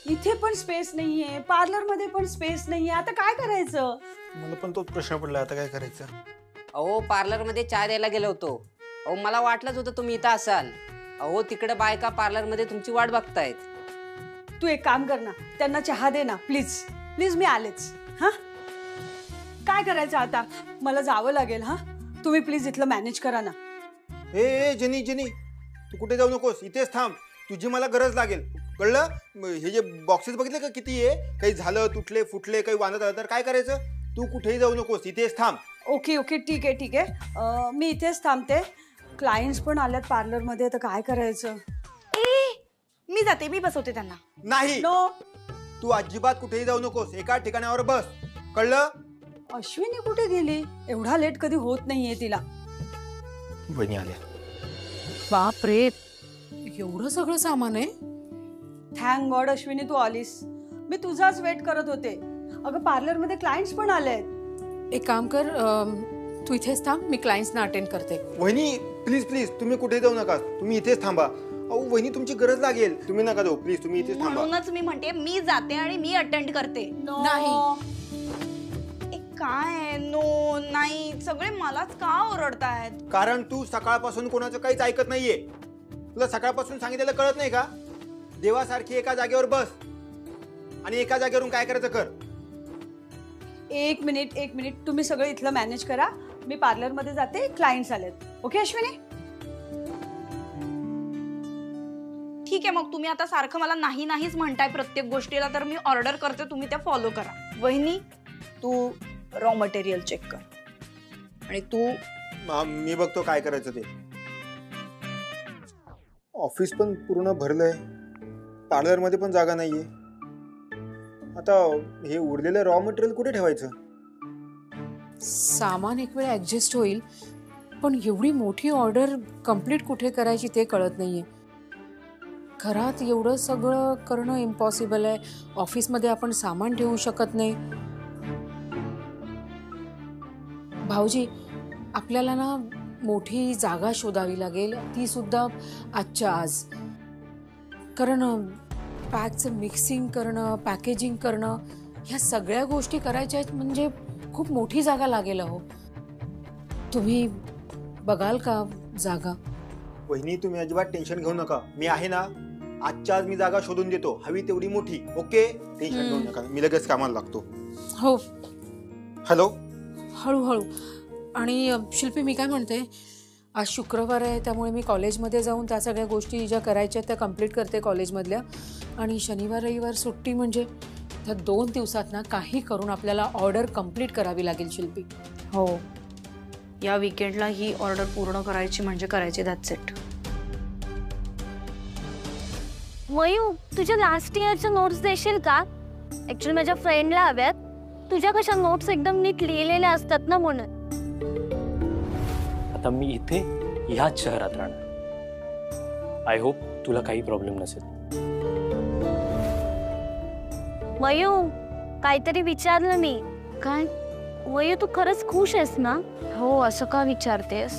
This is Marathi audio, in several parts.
इथे पण स्पेस नाहीये, पार्लर मध्ये पण स्पेस नाहीये, आता काय करायचं? मला पण तोच प्रश्न पडला, आता काय करायचं? अहो पार्लर मध्ये चहा द्यायला गेलो होतो. अहो मला वाटलंच होतं तुम्ही इथं असाल. अहो तिकडे बायका पार्लर मध्ये तुमची वाट बघतायत. तू एक काम कर ना, त्यांना चहा दे ना प्लीज प्लीज, मी आलेच. हा काय करायचं आता? मला जावं लागेल. हा तुम्ही प्लीज इथलं मॅनेज करा ना. ए जेनी जेनी, तू कुठे जाऊ नकोस, इथेच थांब. तुझी मला गरज लागेल, कळलं? हे जे बॉक्सेस बघितले का किती आहे, काही झालं तुटले फुटले काही वांदत आलं तर काय करायचं? तू कुठेही जाऊ नकोस, इथेच थांब. ओके ओके ठीक आहे ठीक आहे, मी इथेच थांबते. क्लायंट्स पण आल्यात पार्लर मध्ये, तर काय करायचं? मी जाते, मी बसवते त्यांना. नाही, नो, तू अजिबात कुठेही जाऊ नकोस, एका ठिकाणावर बस, कळलं? अश्विनी कुठे गेली? एवढा लेट कधी होत नाहीये तिला. बहिणी आल्या. बाप रे, एवढं सगळं सामान आहे? थँक गॉड अश्विनी तू आलीस. मी तुझाच वेट करत होते. अगं पार्लर मध्ये क्लायंट्स पण आलेत. एक काम कर, तू इथेच थांब, मी क्लायंट्सना अटेंड करते. वहिनी प्लीज प्लीज, तुम्ही कुठेही जाऊ नका, तुम्ही इथेच थांबा. अहो वहिनी तुमची गरज लागेल, तुम्ही नका जाऊ प्लीज, तुम्ही इथेच थांबा. म्हणूनच मी म्हणते मी जाते आणि मी अटेंड करते. नाही. काय नो नाही, सगळे मलाच का ओरडतायत? कारण तू सकाळपासून कोणाचं काहीच ऐकत नाहीये. तुला सकाळपासून सांगितलेलं कळत नाही का? देवासारखी एका जागेवर बस आणि एका जागेवरून काय करायचं कर. एक मिनिट, तुम्ही सगळं इथलं मॅनेज करा. मी पार्लर मध्ये जाते, क्लायंट्स आलेत. ओके अश्विनी? ठीक आहे, मग तुम्ही आता सारखं मला नाही नाहीच म्हणताय प्रत्येक गोष्टीला, तर मी ऑर्डर करते, तुम्ही त्या फॉलो करा. वहिनी तू रॉ मटेरियल चेक कर आणि तू मी बघतो काय करायचं ते. ऑफिस पण पूर्ण भरलंय, पार्लर मध्ये पण जागा नाहीये. आता हे उरलेलं रॉ मटेरियल कुठे ठेवायचं? सामान एक वेळ ऍडजस्ट होईल, पण एवढी मोठी ऑर्डर कंप्लीट कुठे करायची ते कळत नाहीये. घरात एवढं सगळं करणं इम्पॉसिबल आहे. ऑफिसमध्ये आपण सामान ठेवू शकत नाही. भाऊजी, आपल्याला ना मोठी जागा शोधावी लागेल, ती सुद्धा आजच्या आज. कारण पॅकचं मिक्सिंग करणं, पॅकेजिंग करणं, ह्या सगळ्या गोष्टी करायच्या आहेत म्हणजे खूप मोठी जागा लागेल. अहो तुम्ही बघाल का जागा? वहिनी तुम्ही अजिबात टेन्शन घेऊ नका, मी आहे ना. आजच्या आज मी जागा शोधून देतो, हवी तेवढी मोठी. ओके, टेन्शन घेऊ नका, मी लगेच कामाला लागतो. हो. हॅलो. हळूहळू. आणि शिल्पी, मी काय म्हणते, आज शुक्रवार आहे, त्यामुळे मी कॉलेजमध्ये जाऊन त्या सगळ्या गोष्टी ज्या करायच्या त्या कम्प्लीट करते कॉलेजमधल्या. आणि शनिवार रविवार सुट्टी, म्हणजे त्या 2 दिवसात ना काही करून आपल्याला ऑर्डर कम्प्लीट करावी लागेल शिल्पी. हो, या वीकेंडला ही ऑर्डर पूर्ण करायची म्हणजे करायची, दॅट्स इट. मयू, तुझ्या लास्ट इयरच्या नोट्स देशील का? ऍक्च्युली माझ्या फ्रेंडला हव्यात. तुझ्या कशा नोट्स एकदम नीट लिहिलेल्या असतात ना, म्हणून. आता मी इथे ह्याच शहरात राहणार. आय होप तुला काही प्रॉब्लेम नसेल. मयू, काहीतरी विचारलं मी. काय? मयू, तू खरंच खुश आहेस ना? हो, असं का विचारतेस?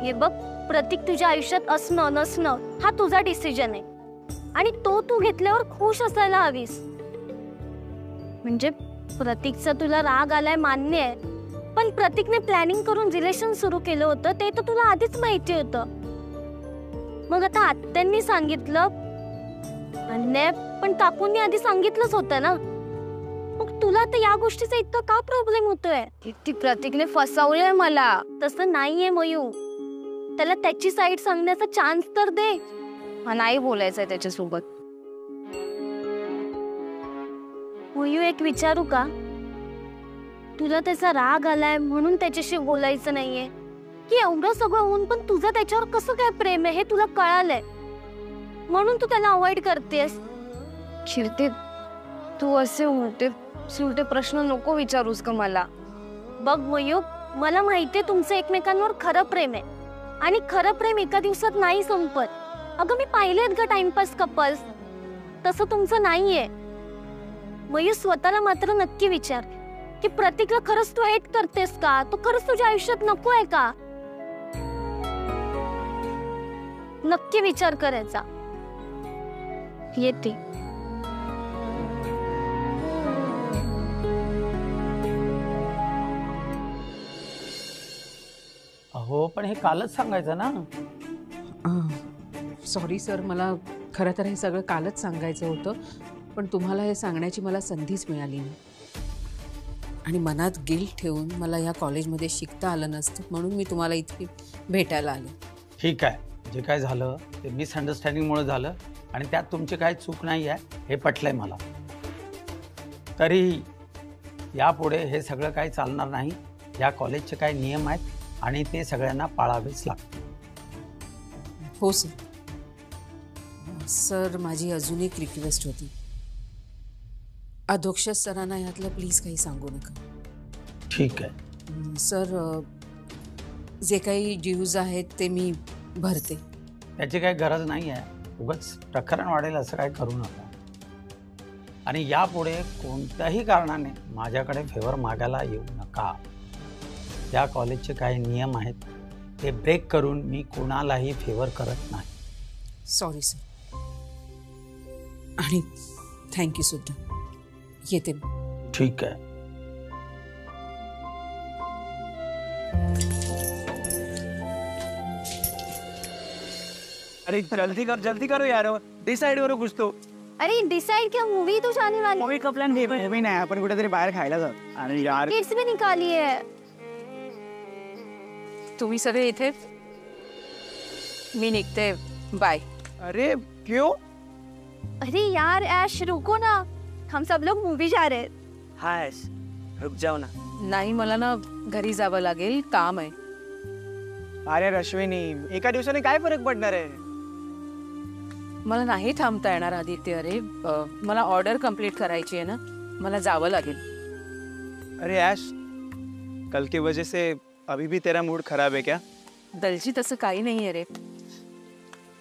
हे बघ, प्रतीक तुझ्या आयुष्यात असणं नसणं हा तुझा डिसिजन आहे, आणि तो तू घेतल्यावर खुश असायला हवीस. म्हणजे प्रतीकचा तुला राग आलाय मान्य आहे, पण प्रतीकने प्लॅनिंग करून रिलेशन सुरू केलं होतं ते तर तुला आधीच माहिती होतं. मग आता आत्यांनी सांगितलं, पण काकूंनी आधी सांगितलंच होतं ना. मग तुला तर या गोष्टीचा इतका का प्रॉब्लेम होतोय? ती प्रतीकने फसवलंय मला. तसं नाहीये मयू, त्याला त्याची साईड सांगण्याचा चान्स तर दे. नाही बोलायचंय त्याच्यासोबत. मयू, एक विचारू का? तुला त्याचा राग आलाय म्हणून त्याच्याशी बोलायचं नाहीये, की एवढं सगळं होऊन पण तुझं त्याच्यावर कसं काय प्रेम आहे हे तुला कळालंय म्हणून तू त्याला अवॉइड करतेस? कीर्ती, तू असे उलटे सुलटे प्रश्न नको विचारूस का मला. बघ मयू, मला माहितीये तुमचं एकमेकांवर खरं प्रेम आहे, आणि खरं प्रेम एका दिवसात नाही संपत. अगं मी पाहिलेत ग टाइमपास कपल्स, तसं तुमचं नाहीये. मयू, स्वतःला मात्र नक्की विचार की प्रतीकला खरंच तू हेट करतेस का? तो खरंच तुझ्या आयुष्यात नको आहे का? नक्की विचार करायचा. येते. अहो पण हे कालच सांगायचं ना. सॉरी सर, मला खरं तर हे सगळं कालच सांगायचं होतं, पण तुम्हाला हे सांगण्याची मला संधीच मिळाली नाही. आणि मनात गिल्ट ठेवून मला या कॉलेजमध्ये शिकता आलं नसतं, म्हणून मी तुम्हाला इथे भेटायला आले. ठीक आहे, जे काय झालं ते मिसअंडरस्टँडिंगमुळे झालं आणि त्यात तुमची काही चूक नाही आहे हे पटलंय मला. तरी यापुढे हे सगळं काही चालणार नाही. या कॉलेजचे काही नियम आहेत आणि ते सगळ्यांना पाळावेच लागतील. हो सर. सर, माझी अजून एक रिक्वेस्ट होती. अधोक्षज सरांना यातलं प्लीज काही सांगू नका. ठीक आहे सर, जे काही ड्यूज आहेत ते मी भरते. त्याची काही गरज नाही आहे. उगाच प्रकरण वाढेल असं काही करू नका. आणि यापुढे कोणत्याही कारणाने माझ्याकडे फेवर मागायला येऊ नका. या कॉलेजचे काही नियम आहेत ते ब्रेक करून मी कोणालाही फेवर करत नाही. Sorry sir. आणि थँक्यू सुद्धा. येते मी. ठीक आहे. अरे जल्दी करो यार, डिसाइड करो कुछ तो. अरे डिसाइड क्या, मूवी तो जाने वाली. मूवी का प्लान मूवी नाही, आपण कुठेतरी बाहेर खायला जाऊ. अरे यार, किड्स भी निकाली है. तुम्ही सगळे इथे, मी निघते. बाय. अरे क्यों? अरे यार ऐश रुको ना, हम सब लोग मूवी जा रहे हैं. हाँ ऐश, रुक जाओ ना. नाही, मला ना घरी जावं लागेल, काम आहे. अरे रश्विनी, एका दिवसाने काय फरक पडणार आहे? मला नाही थांबता येणार आदित्य. अरे मला ऑर्डर कंप्लीट करायची आहे ना, मला जावं लागेल. अरे ऐश, कल की वजह से अभी भी तेरा मूड खराब है क्या? दलजी, तसं काही नाही आहे रे.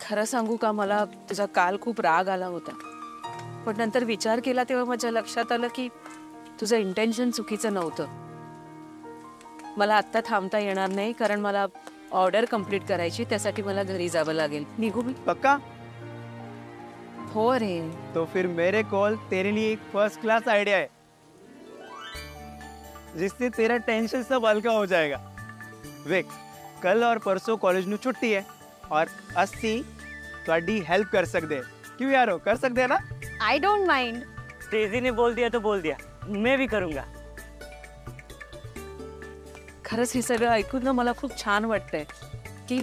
खरं सांगू का, मला तुझा काल खूप राग आला होता, पण नंतर विचार केला तेव्हा माझ्या लक्षात आलं की तुझं इंटेन्शन चुकीचं नव्हतं. मला आत्ता थांबता येणार नाही, कारण मला ऑर्डर कंप्लीट करायची, त्यासाठी मला घरी जावं लागेल. निघू मी? पक्का? हो रे. तो फिर मेरे कॉल तेरे लिए एक फर्स्ट क्लास आइडिया है, जिससे तेरा टेंशन सब हल्का हो जाएगा. देख, कल और परसों कॉलेज में छुट्टी है और अस्सी थोड़ी हेल्प कर सकते हैं. क्यों यारो, कर सकते हैं ना? I don't mind. तेजी ने बोल दिया तो बोल दिया, मैं भी करूंगा. खरंच हे सगळं ऐकून ना मला खूप छान वाटतंय की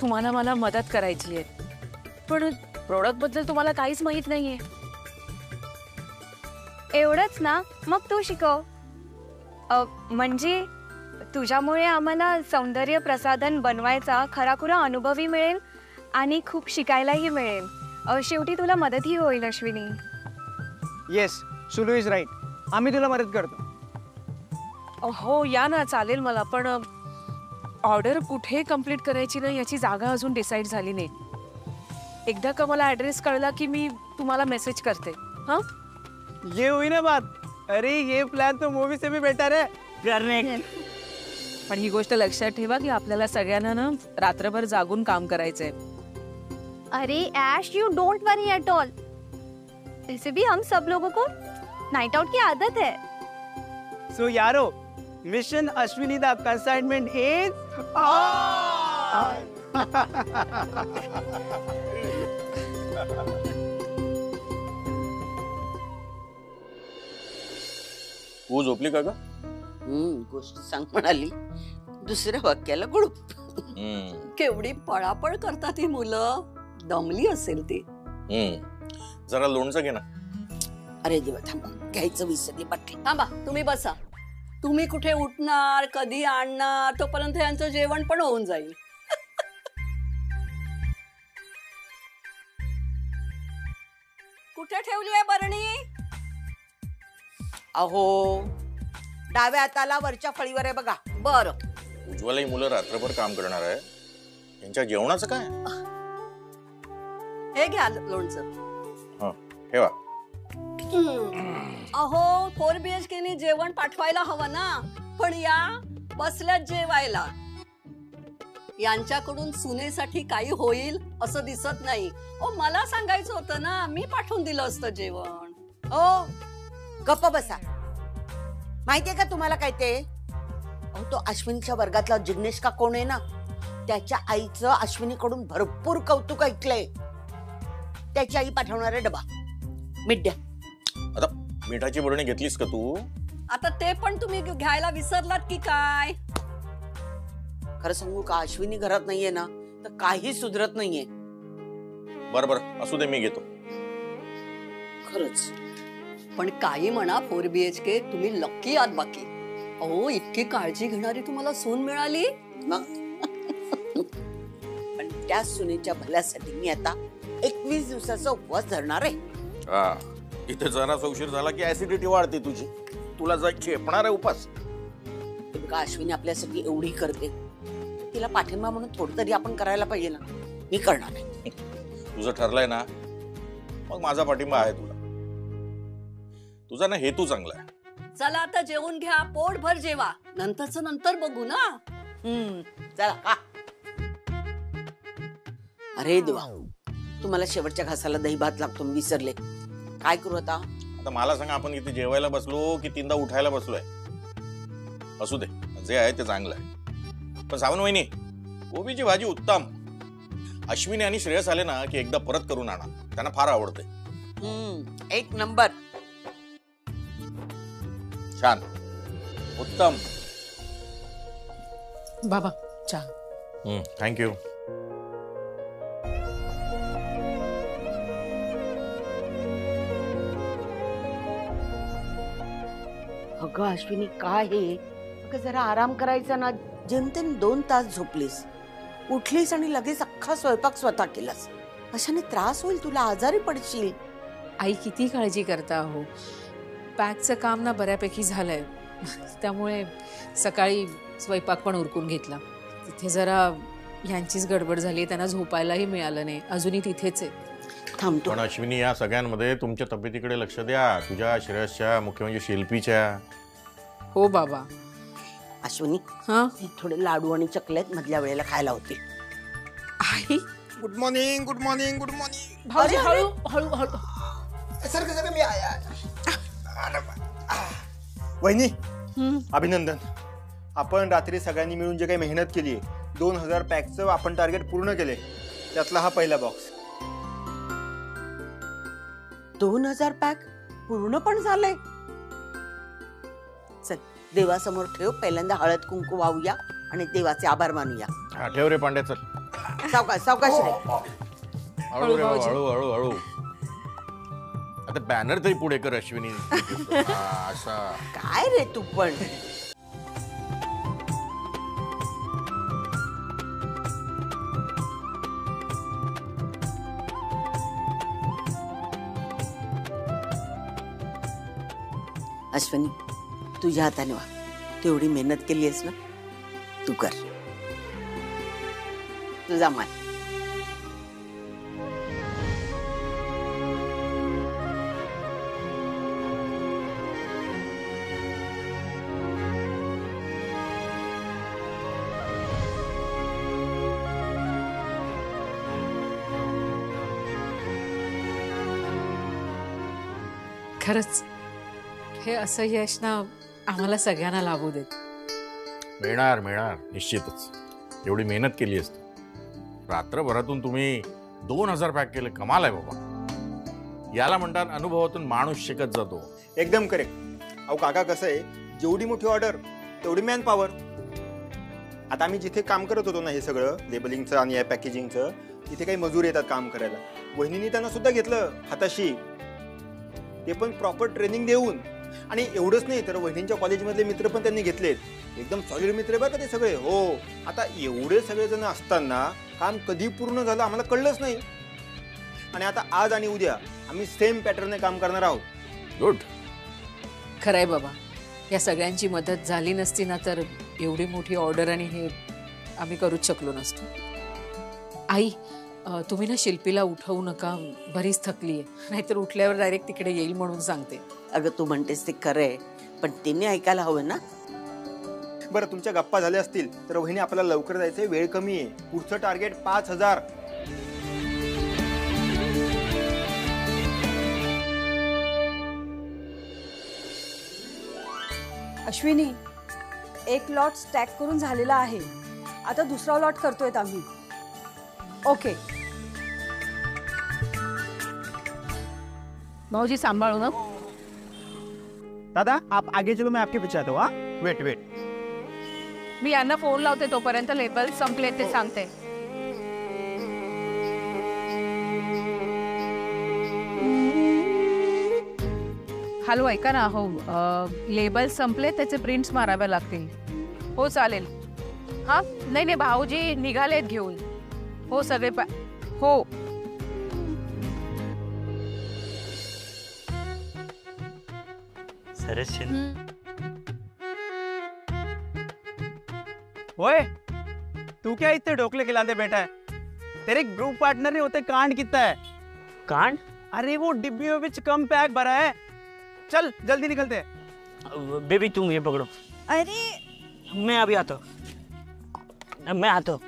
तुम्हाला मला मदत करायची आहे, पण प्रोडक्ट बद्दल तुम्हाला काहीच माहित नाहीये. एवढंच ना, मग तू शिकव. म्हणजे तुझ्यामुळे आम्हाला सौंदर्य प्रसाधन बनवायचा खराखुरा अनुभवही मिळेल आणि खूप शिकायलाही मिळेल. शेवटी तुला मदतही होईल Ashwini. Yes, Sulu is right. आम्ही तुला मदत करतो. हो या ना, चालेल मला, पण ऑर्डर कुठे कंप्लीट करायची ना याची जागा अजून डिसाईड झाली नाही. एकदा का मला ॲड्रेस कळला की मी तुम्हाला मेसेज करते. हां, ये हुई ना बात. अरे ये प्लान तो मूवी से भी बेटर है करने. पण ही गोष्ट लक्षात ठेवा की आपल्याला सगळ्यांना ना रात्रभर जागून काम करायचंय. अरे Aish, you don't worry at all. ऐसे भी हम सब लोगों को नाइट आउट की आदत है. सो यारो, मिशन अश्विनी दा कंसाइनमेंट इज तू झोपली का ग? गोष्ट सांग म्हणाली, दुसऱ्या वाक्याला गुळूप. केवढी पळापळ करतात ही मुलं, दमली असेल ती. जरा लोणचं घे ना. अरे देवा, थांबा, घ्यायचं विसरली बाटली. थांबा, तुम्ही बसा. तुम्ही कुठे उठणार, कधी आणणार, तोपर्यंत यांचं जेवण पण होऊन जाईल. कुठे ठेवली आहे बरणी? अहो, डाव्या हाताला वरच्या फळीवर आहे बघा. बरं. उज्ज्वला ही मुलं रात्रभर काम करणार आहे, यांच्या जेवणाचं काय? हे घ्या लोणचं. ठेवा. अहो, 4 BHK ने जेवण पाठवायला हवं ना, पण या बसल्यात जेवायला. यांच्याकडून सुनेसाठी काही होईल असं दिसत नाही. ओ, मला सांगायचं होतं ना, मी पाठवून दिलं असतं जेवण. ओ, गप्प बसा. माहितीये का तुम्हाला काय ते? अहो, तो अश्विनीच्या वर्गातला जिग्नेश का कोण आहे ना, त्याच्या आईचं अश्विनीकडून भरपूर कौतुक ऐकलंय. त्याची आई पाठवणार आहे डबा. मीठ द्या. आता मिठाची बरणी घेतलीस का तू? आता ते पण तुम्ही घ्यायला विसरलात की काय? खरं सांगू का, अश्विनी घरात नाहीये ना तर काही सुधरत नाहीये. बरं बरं असू दे, मी घेतो. खरंच. पण काही म्हणा, 4 BHK तुम्ही लक्की आहात बाकी. अहो, इतकी काळजी घेणारी तुम्हाला सून मिळाली. मग पण त्या सुनेच्या भल्यासाठी मी आता 21 दिवसाचा उपवास धरणार आहे. हा, इथे जरासा उशीर झाला की ऍसिडिटी वाढते तुझी. तुला जर चेपणार आहे उपास. ते बघा, अश्विनी आपल्यासाठी एवढी करते, तिला पाठिंबा म्हणून थोडं तरी आपण करायला पाहिजे ना. मी करणार आहे. तुझं ठरलंय ना, मग माझा पाठिंबा आहे तुला. तुझा ना हेतू चांगला आहे. चला आता जेवून घ्या, पोटभर जेवा, नंतरचं नंतर बघू ना. चला का. अरे देवा, तुम्हाला शेवटच्या घासाला दही भात लागतो, मी विसरले. काय करू आता? आता मला सांगा, आपण इथे जेवायला बसलो की 3दा उठायला बसलोय? असू दे, जे आहे ते चांगलं आहे. पण सावंत वहिनी, कोबीची भाजी उत्तम. अश्विनी आणि श्रेयस आले ना की एकदा परत करून आणा, त्यांना फार आवडते. 1 नंबर. छान, उत्तम. बाबा चहा. थँक्यू. अगं अश्विनी, काय हे? अगं जरा आराम करायचा ना. जेमतेम 2 तास झोपलीस, उठलीस आणि लगेच अख्खा स्वयंपाक स्वतः केलास. अशाने त्रास होईल तुला, आजारी पडशील. आई किती काळजी करता हो. पॅकचं काम ना बऱ्यापैकी झालंय, त्यामुळे सकाळी स्वयंपाक पण उरकून घेतला. तिथे जरा ह्यांचीच गडबड झाली, त्यांना झोपायलाही मिळालं नाही. अजूनही तिथेच आहे. थांबतो. पण अश्विनी, या सगळ्यांमध्ये तुमच्या तब्येतीकडे लक्ष द्या. तुझ्या, श्रेयसच्या, मुख्य म्हणजे शिल्पीच्या. हो बाबा. अश्विनी, थोडे लाडू आणि चकलेट मधल्या वेळेला खायला होते. आई, good morning, good morning, good morning. भाऊजी हळू हळू हळू. सर मी आया. वहिनी, अभिनंदन. आपण रात्री सगळ्यांनी मिळून जे काही मेहनत केली आहे, 2000 पॅकचं आपण टार्गेट पूर्ण केले. त्यातला हा पहिला बॉक्स. 2000 पॅक पूर्ण पण झालंय. चल, देवासमोर ठेव. पहिल्यांदा हळद कुंकू वाहूया आणि देवाचे आभार मानूया. ठेव रे पांड्या, चल. सावकाश सावकाश रे. हळू रे, हळू हळू हळू. आता बॅनर तरी पुढे कर अश्विनी. असा काय रे तू पण. अश्विनी, तुझ्या हाताने वा. तेवढी मेहनत केली आहेस ना, तू कर. तुझा मान. खरंच हे असं यश ना आम्हाला सगळ्यांना लाभू देत. मिळणार मिळणार निश्चितच. एवढी मेहनत केली असते. रात्रभरातून तुम्ही 2000 पॅक केले, कमाल आहे बाबा. याला म्हणतात अनुभवातून माणूस शिकत जातो. एकदम करेक्ट. अहो काका, कसं आहे, जेवढी मोठी ऑर्डर तेवढी मॅन पॉवर. आता आम्ही जिथे काम करत होतो ना, हे सगळं लेबलिंगचं आणि या पॅकेजिंगचं, तिथे काही मजूर येतात काम करायला. वहिनीने त्यांना सुद्धा घेतलं हाताशी, ते पण प्रॉपर ट्रेनिंग देऊन. आणि एवढंच नाही तर वहिनींच्या कॉलेजमधले मित्र पण त्यांनी घेतलेत. एकदम सॉलिड मित्र बरं का ते सगळे. हो, आता एवढे सगळेजण असताना काम कधी पूर्ण झालं आम्हाला कळलंच नाही. आणि आता आज आणि उद्या आम्ही सेम पॅटर्नने काम करणार आहोत. गुड. खरंय बाबा, या सगळ्यांची मदत झाली नसती ना तर एवढी मोठी ऑर्डर आणि हे आम्ही करूच शकलो नसतो. आई, तुम्ही ना शिल्पीला उठवू नका, बरीच थकली आहे. नाहीतर उठल्यावर डायरेक्ट तिकडे येईल म्हणून सांगते. अगं तू म्हणतेस ते खरं आहे, पण तिने ऐकायला हवं ना. बरं, तुमच्या गप्पा झाल्या असतील तर वहिनी आपल्याला लवकर जायचंय, वेळ कमी आहे. पुढचं टार्गेट 5000. अश्विनी, एक लॉट स्टॅक करून झालेला आहे. आता दुसरा लॉट करतोय आम्ही. ओके भाऊजी सांभाळू ना. दादा आप आगे चलो, मैं आपके पीछे आता हूँ. हाँ वेट वेट. मी यांना फोन लावते तोपर्यंत लेबल संपले ते सांगते. हॅलो ऐका ना. हो लेबल संपले, त्याचे प्रिंट्स माराव्या लागतील. हो चालेल. हां नाही नाही भाऊजी निघालेत घेऊन. हो सगळे हो. ओए तू क्या इतने ढोकले खिलाते बैठा है? तेरे ग्रुप पार्टनर ने होते कांड कितना है? कांड? अरे वो डिब्बी में विच कम पैक भरा है. चल जल्दी निकलते हैं. बेबी तुम ये पकड़ो. अरे मैं अभी आता हूँ. मैं आता हूँ.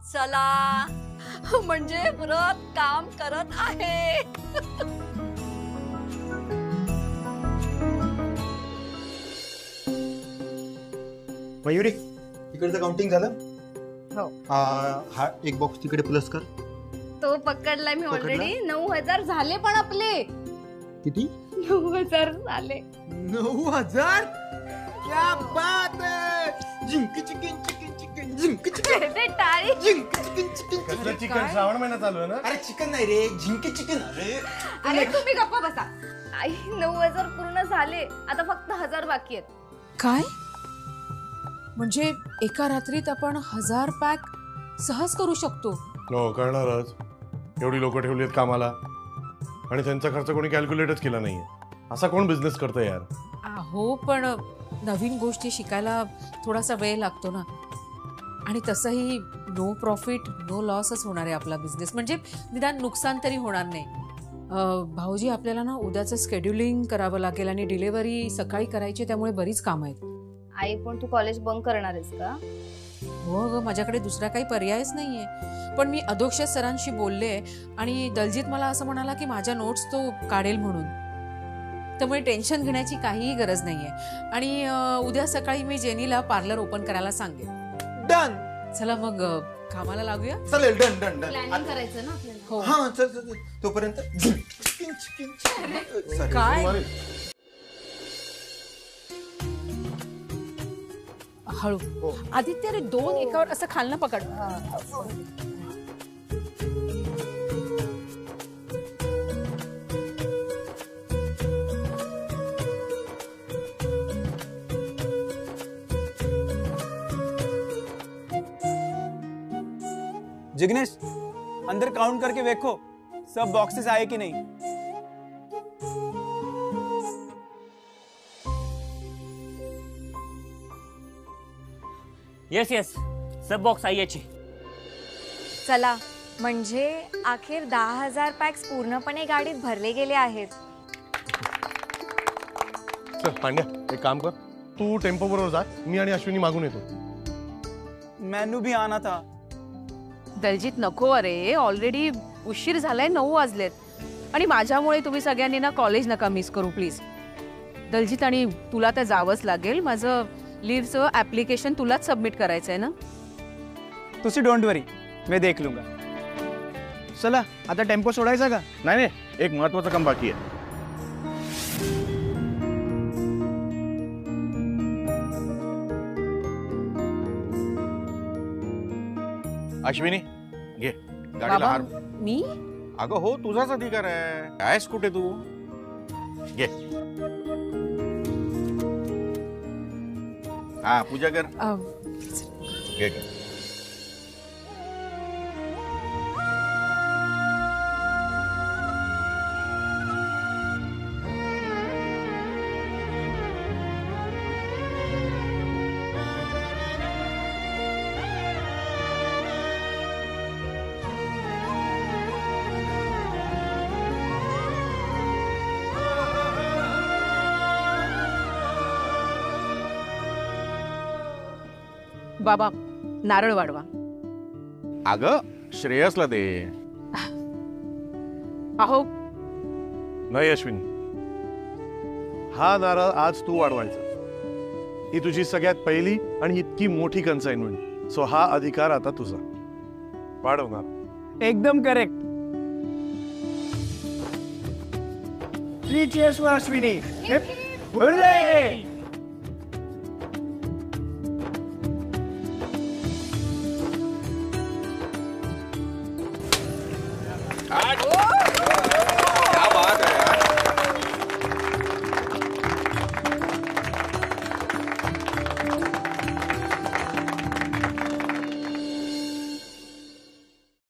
चला म्हणजे व्रत काम करत आहे. मयुरी इकडचं काउंटिंग झालं? हो. हा एक बॉक्स तिकडे प्लस कर. तो पकडलाय मी ऑलरेडी. 9,000 झाले पण आपले. किती? 9,000 झाले. 9,000? क्या बात है. जिंक चिकन चिकन चिकन जिंक चिकन. टाळी. जिंक चिकन चिकन. कसलं चिकन? श्रावण महिना चालू आहे ना. अरे चिकन नाही रे, झिंक चिकन. अरे तुम्ही गप्पा बसा. आई 9,000 पूर्ण झाले, आता फक्त 1,000 बाकी आहेत. काय म्हणजे एका रात्रीत आपण 1,000 पॅक सहज करू शकतो? हो करणारच. एवढी लोक ठेवली आहेत कामाला आणि त्यांचा खर्च कोणी कॅल्क्युलेटच केला नाहीये. असा कोण बिझनेस करतोय यार? हो पण नवीन गोष्टी शिकायला थोडासा वेळ लागतो ना. आणि तसंही नो प्रॉफिट नो लॉसच होणार आहे आपला बिझनेस. म्हणजे निदान नुकसान तरी होणार नाही. भाऊजी आपल्याला ना उद्याचं स्केड्युलिंग करावं लागेल आणि डिलिव्हरी सकाळी करायची, त्यामुळे बरीच कामं आहेत. आई पण तू कॉलेज बंक करणार आहेस का? हो अगं माझ्याकडे दुसरा काही पर्यायच नाहीये. पण मी अधोक्षज सरांशी बोलले आणि दलजीत मला असं म्हणाला की माझ्या नोट्स तो काढेल म्हणून. त्यामुळे टेन्शन घेण्याची काहीही गरज नाहीये. आणि उद्या सकाळी मी जेनीला पार्लर ओपन करायला सांगेन. डन. चला मग कामाला लागूया. चालेल. Done done done. प्लॅनिंग करायचं ना आपल्याला. हो. हा चल चल तोपर्यंत चिकन चिकन. काय हळू. आदित्य रे 2 एकावर असं खालनं पकड. जिग्नेश अंदर काउंट करके देखो सब बॉक्सेस आए कि नहीं. Yes yes sub box I अच्छी. चला म्हणजे अखेर 10,000 पॅक्स पूर्णपणे गाडीत भरले गेले आहेत. चल पांड्या एक काम कर, तू टेम्पो बरोबर जा, मी आणि अश्विनी मागून येतो. मैनू भी आना था. दलजीत नको. अरे ऑलरेडी उशीर झालाय. 9 वाजलेत आणि माझ्यामुळे तुम्ही सगळ्यांनी ना कॉलेज नका मिस करू प्लीज. दलजीत आणि तुला तर जावंच लागेल. माझं लीव्हचं ऍप्लिकेशन तुलाच सबमिट करायचंय ना. तुसी डोंट वरी, मैं देख लूंगा. चला आता टेम्पो सोडायचा का? नाही नाही एक महत्वाचं काम बाकी आहे. अश्विनी घे गाडीला हार. मी? अगं हो तुझाच अधिकार आहे. आहेस कुठे तू? घे. हा पूजा कर. घे घे. बाबा नारळ वाढवा. अगं श्रेयसला दे. अहो नाही अश्विनी, हा नारळ आज तू वाढवायचा. ही तुझी सगळ्यात पहिली आणि इतकी मोठी कन्साइनमेंट, सो हा अधिकार आता तुझा. वाढवणार. एकदम correct. 3 cheers for Ashwini. Hooray!